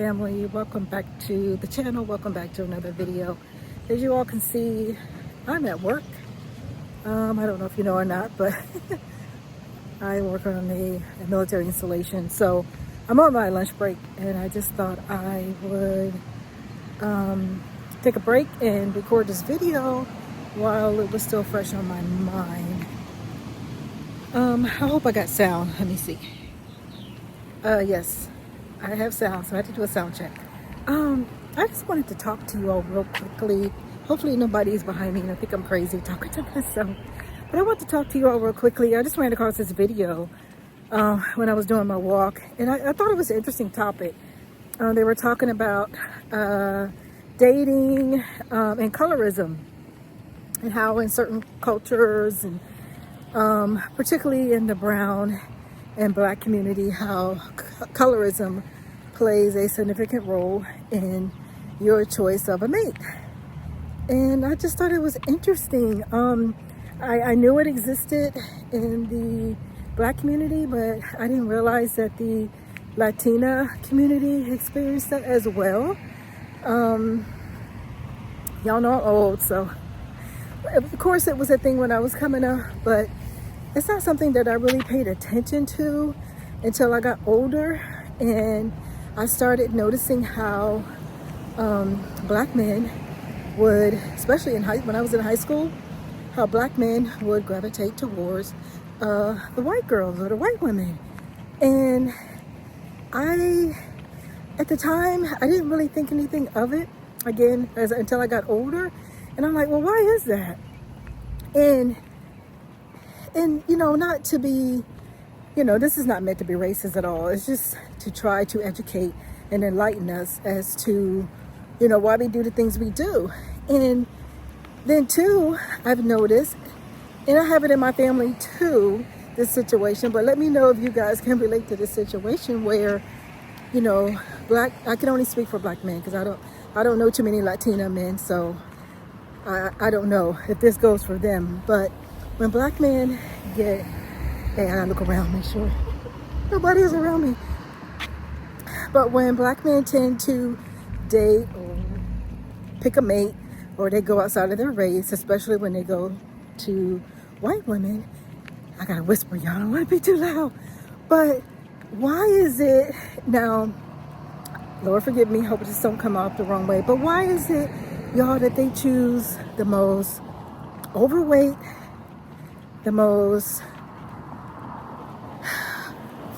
family, welcome back to the channel. Welcome back to another video. As you all can see, I'm at work. I don't know if you know or not, but I work on a military installation, so I'm on my lunch break, and I just thought I would take a break and record this video while it was still fresh on my mind. I hope I got sound. Let me see. Yes, I have sound, so I had to do a sound check. I just wanted to talk to you all real quickly. Hopefully nobody's behind me and I think I'm crazy talking to myself. But I want to talk to you all real quickly. I just ran across this video when I was doing my walk, and I thought it was an interesting topic. They were talking about dating and colorism, and how in certain cultures, and particularly in the brown and black community, how colorism plays a significant role in your choice of a mate. And I just thought it was interesting. I knew it existed in the black community, but I didn't realize that the Latina community experienced that as well. Y'all know I'm old, so of course it was a thing when I was coming up, but it's not something that I really paid attention to until I got older, and I started noticing how black men would, especially when I was in high school, how black men would gravitate towards the white girls or the white women. And at the time, I didn't really think anything of it, again, until I got older. And I'm like, well, why is that? And you know, not to be, you know, this is not meant to be racist at all. It's just to try to educate and enlighten us as to, you know, why we do the things we do. And then too, I've noticed, and I have it in my family too, this situation, but let me know if you guys can relate to this situation where, you know, I can only speak for black men because I don't know too many Latina men, so I don't know if this goes for them. But when black men hey, I gotta look around, make sure nobody is around me. But when black men tend to date or pick a mate, or they go outside of their race, especially when they go to white women, I gotta whisper, y'all, I don't want to be too loud. But why is it, now, Lord forgive me, hope this don't come off the wrong way, but why is it, y'all, that they choose the most overweight, the most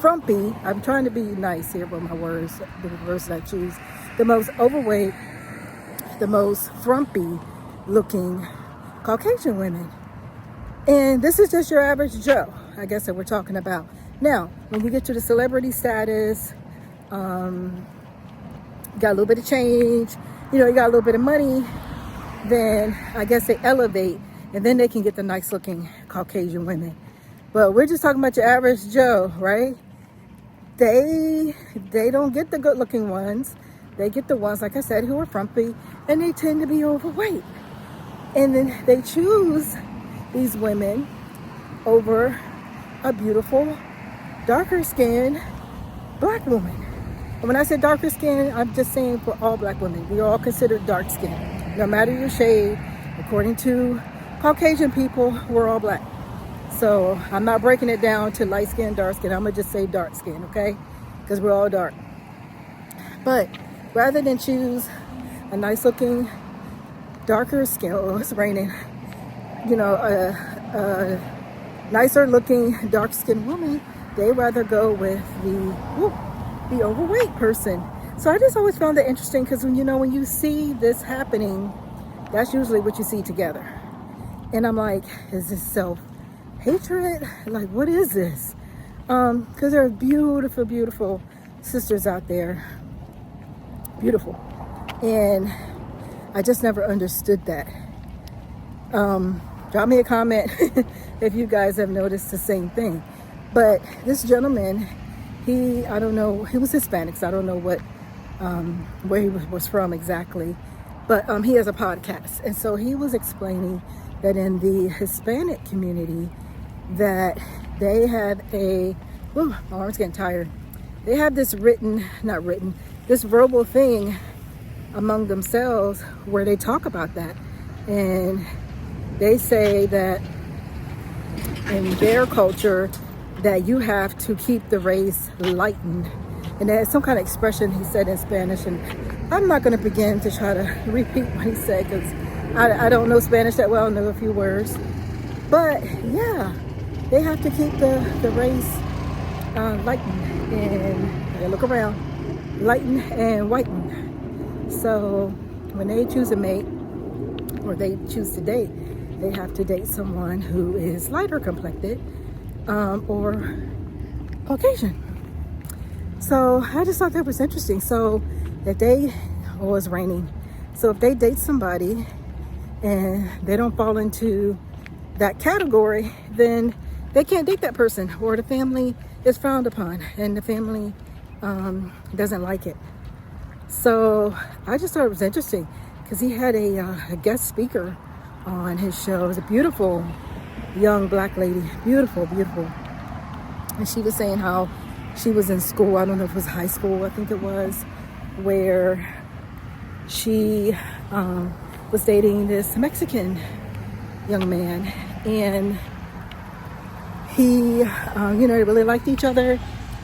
frumpy, I'm trying to be nice here with my words, the words I choose, the most overweight, the most frumpy looking Caucasian women? And this is just your average Joe, I guess, that we're talking about. Now, when you get to the celebrity status, you got a little bit of change, you know, you got a little bit of money, then I guess they elevate, and then they can get the nice looking Caucasian women. But we're just talking about your average Joe, right? They don't get the good looking ones. They get the ones, like I said, who are frumpy, and they tend to be overweight. And then they choose these women over a beautiful, darker skinned black woman. And when I say darker skin, I'm just saying for all black women. We are all considered dark skinned. No matter your shade, according to Caucasian people, we're all black. So I'm not breaking it down to light skin, dark skin. I'm gonna just say dark skin, okay? Because we're all dark. But rather than choose a nice looking, darker skin, oh, it's raining, you know, a nicer looking, dark skinned woman, they rather go with the overweight person. So I just always found that interesting, because when you see this happening, that's usually what you see together. And I'm like, is this self-hatred? Like, what is this? Because there are beautiful, beautiful sisters out there. Beautiful. And I just never understood that. Drop me a comment if you guys have noticed the same thing. But this gentleman, I don't know, he was Hispanic, so I don't know where he was from exactly. But he has a podcast. And so he was explaining that in the Hispanic community, that they have my arm's getting tired. They have this this verbal thing among themselves where they talk about that. And they say that in their culture that you have to keep the race lightened. And there's some kind of expression he said in Spanish, and I'm not going to begin to try to repeat what he said because I don't know Spanish that well. I know a few words. But yeah, they have to keep the race lightened. And I gotta look around. Lightened and whitened. So when they choose a mate, or they choose to date, they have to date someone who is lighter complected or Caucasian. So I just thought that was interesting. So if they, oh, it's raining. So if they date somebody and they don't fall into that category, then they can't date that person, or the family is frowned upon and the family doesn't like it. So I just thought it was interesting because he had a guest speaker on his show. It was a beautiful young black lady, beautiful, beautiful. And she was saying how she was in school, I don't know if it was high school, I think it was, where she was dating this Mexican young man, and he, they really liked each other.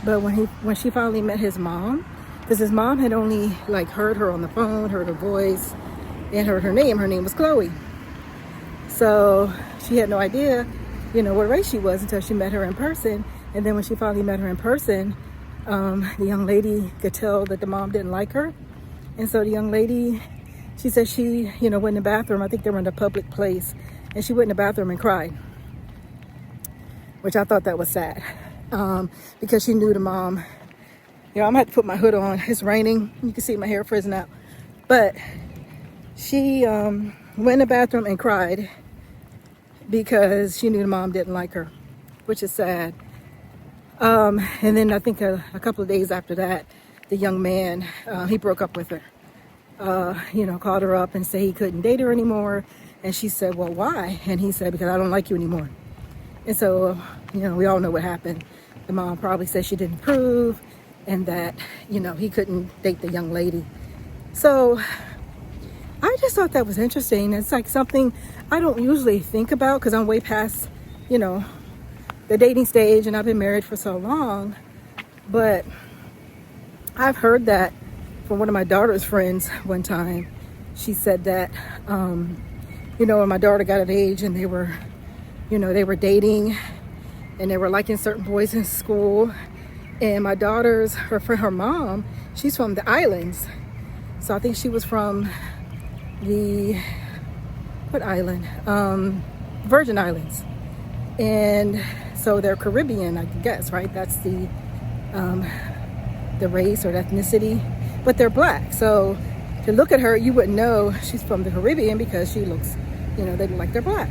But when she finally met his mom, because his mom had only like heard her on the phone, heard her voice, and heard her name. Her name was Chloe. So she had no idea, what race she was until she met her in person. And then when she finally met her in person, the young lady could tell that the mom didn't like her. And so the young lady, she said she, went in the bathroom. I think they were in a public place. And she went in the bathroom and cried, which I thought that was sad. Because she knew the mom. I'm gonna have to put my hood on. It's raining. You can see my hair frizzing out. But she went in the bathroom and cried because she knew the mom didn't like her, which is sad. And then I think a couple of days after that, the young man, he broke up with her. Called her up and said he couldn't date her anymore. And she said, well, why? And he said, because I don't like you anymore. And so, we all know what happened. The mom probably said she didn't approve and that, he couldn't date the young lady. So I just thought that was interesting. It's like something I don't usually think about because I'm way past, the dating stage, and I've been married for so long. But I've heard that from one of my daughter's friends one time. She said that, when my daughter got of age and they were dating and they were liking certain boys in school. And my daughter's, her mom, she's from the islands. So I think she was from what island? Virgin Islands. And so they're Caribbean, I guess, right? That's the race or the ethnicity, but they're black. So to look at her, you wouldn't know she's from the Caribbean because she looks, they look like they're black.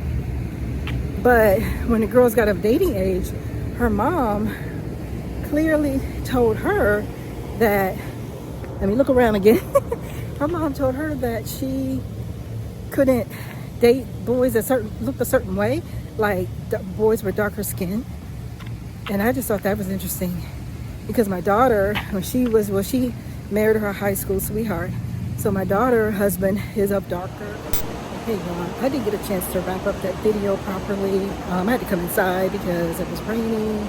But when the girls got of dating age, her mom clearly told her that, let me look around again. Her mom told her that she couldn't date boys that looked a certain way, like boys with darker skin. And I just thought that was interesting because my daughter, she married her high school sweetheart. So my daughter, her husband is of darker. Hey, I didn't get a chance to wrap up that video properly. I had to come inside because it was raining.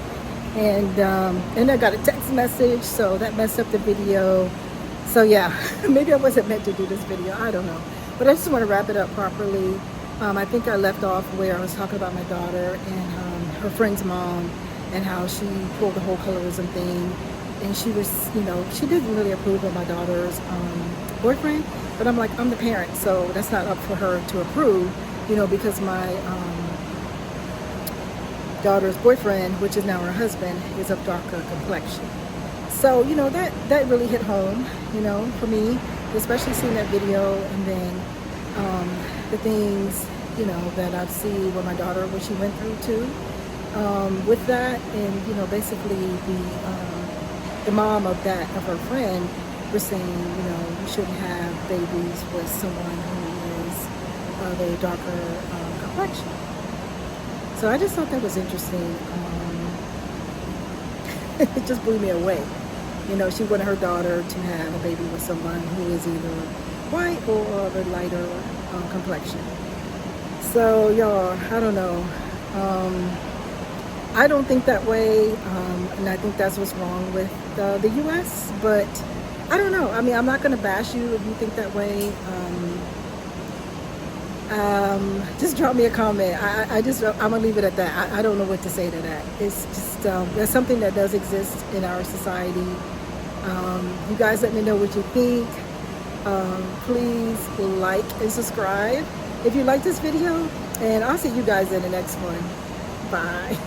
And I got a text message, so that messed up the video. So yeah, maybe I wasn't meant to do this video. I don't know. But I just want to wrap it up properly. I think I left off where I was talking about my daughter and her friend's mom and how she pulled the whole colorism thing. And she was, she didn't really approve of my daughter's boyfriend. But I'm like, I'm the parent, so that's not up for her to approve, because my daughter's boyfriend, which is now her husband, is of darker complexion. So, that really hit home, for me, especially seeing that video and then the things, that I've seen with my daughter, what she went through too, with that. And, basically the mom of her friend, we're saying, you shouldn't have babies with someone who is of a darker complexion. So I just thought that was interesting. It just blew me away. You know, she wanted her daughter to have a baby with someone who is either white or of a lighter complexion. So y'all, I don't know. I don't think that way, and I think that's what's wrong with the U.S. But I don't know. I mean, I'm not going to bash you if you think that way. Just drop me a comment. I'm gonna leave it at that. I don't know what to say to that. It's just that's something that does exist in our society. You guys let me know what you think. Please like and subscribe if you like this video, and I'll see you guys in the next one. Bye.